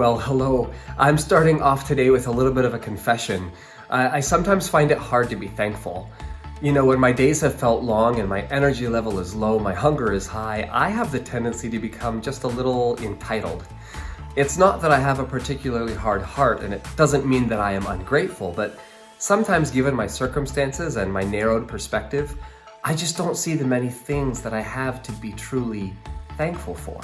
Well, hello. I'm starting off today with a little bit of a confession. I sometimes find it hard to be thankful. You know, when my days have felt long and my energy level is low, my hunger is high, I have the tendency to become just a little entitled. It's not that I have a particularly hard heart, and it doesn't mean that I am ungrateful, but sometimes given my circumstances and my narrowed perspective, I just don't see the many things that I have to be truly thankful for.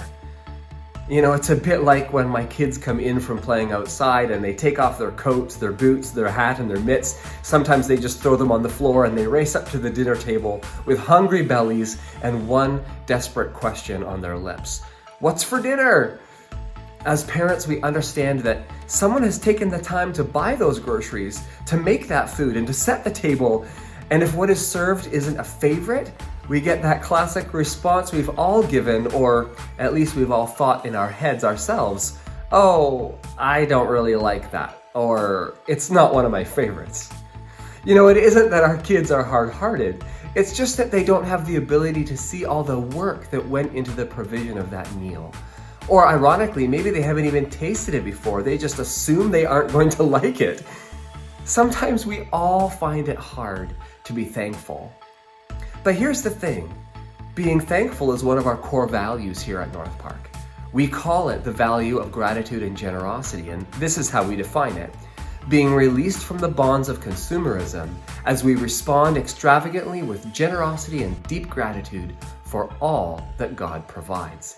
You know, it's a bit like when my kids come in from playing outside and they take off their coats, their boots, their hat, and their mitts. Sometimes they just throw them on the floor and they race up to the dinner table with hungry bellies and one desperate question on their lips. What's for dinner? As parents, we understand that someone has taken the time to buy those groceries, to make that food, and to set the table. And if what is served isn't a favorite, we get that classic response we've all given, or at least we've all thought in our heads ourselves. Oh, I don't really like that, or it's not one of my favorites. You know, it isn't that our kids are hard-hearted. It's just that they don't have the ability to see all the work that went into the provision of that meal. Or ironically, maybe they haven't even tasted it before. They just assume they aren't going to like it. Sometimes we all find it hard to be thankful. But here's the thing, being thankful is one of our core values here at North Park. We call it the value of gratitude and generosity, and this is how we define it. Being released from the bonds of consumerism as we respond extravagantly with generosity and deep gratitude for all that God provides.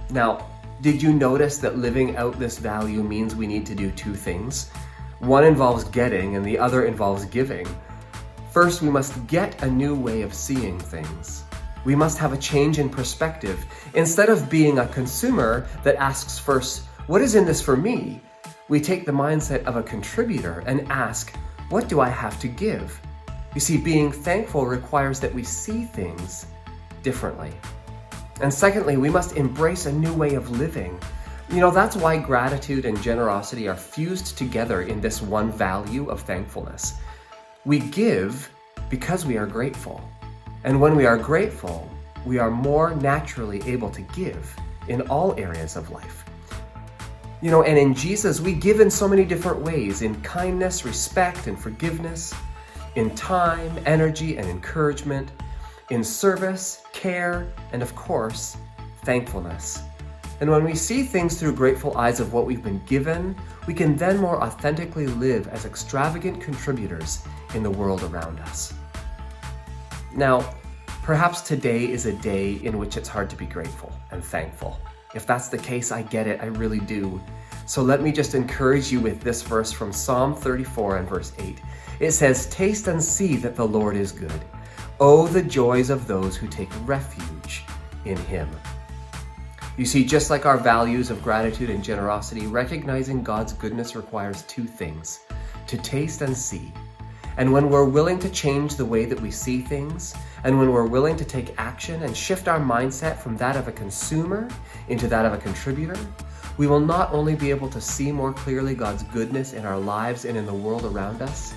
Now, did you notice that living out this value means we need to do two things? One involves getting and the other involves giving. First, we must get a new way of seeing things. We must have a change in perspective. Instead of being a consumer that asks first, what is in this for me? We take the mindset of a contributor and ask, what do I have to give? You see, being thankful requires that we see things differently. And secondly, we must embrace a new way of living. You know, that's why gratitude and generosity are fused together in this one value of thankfulness. We give because we are grateful. And when we are grateful, we are more naturally able to give in all areas of life. You know, and in Jesus, we give in so many different ways, in kindness, respect, and forgiveness, in time, energy, and encouragement, in service, care, and of course, thankfulness. And when we see things through grateful eyes of what we've been given, we can then more authentically live as extravagant contributors in the world around us. Now, perhaps today is a day in which it's hard to be grateful and thankful. If that's the case, I get it, I really do. So let me just encourage you with this verse from Psalm 34 and verse 8. It says, "Taste and see that the Lord is good. Oh, the joys of those who take refuge in Him." You see, just like our values of gratitude and generosity, recognizing God's goodness requires two things: to taste and see. And when we're willing to change the way that we see things, and when we're willing to take action and shift our mindset from that of a consumer into that of a contributor, we will not only be able to see more clearly God's goodness in our lives and in the world around us,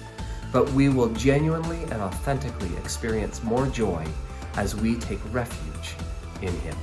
but we will genuinely and authentically experience more joy as we take refuge in Him.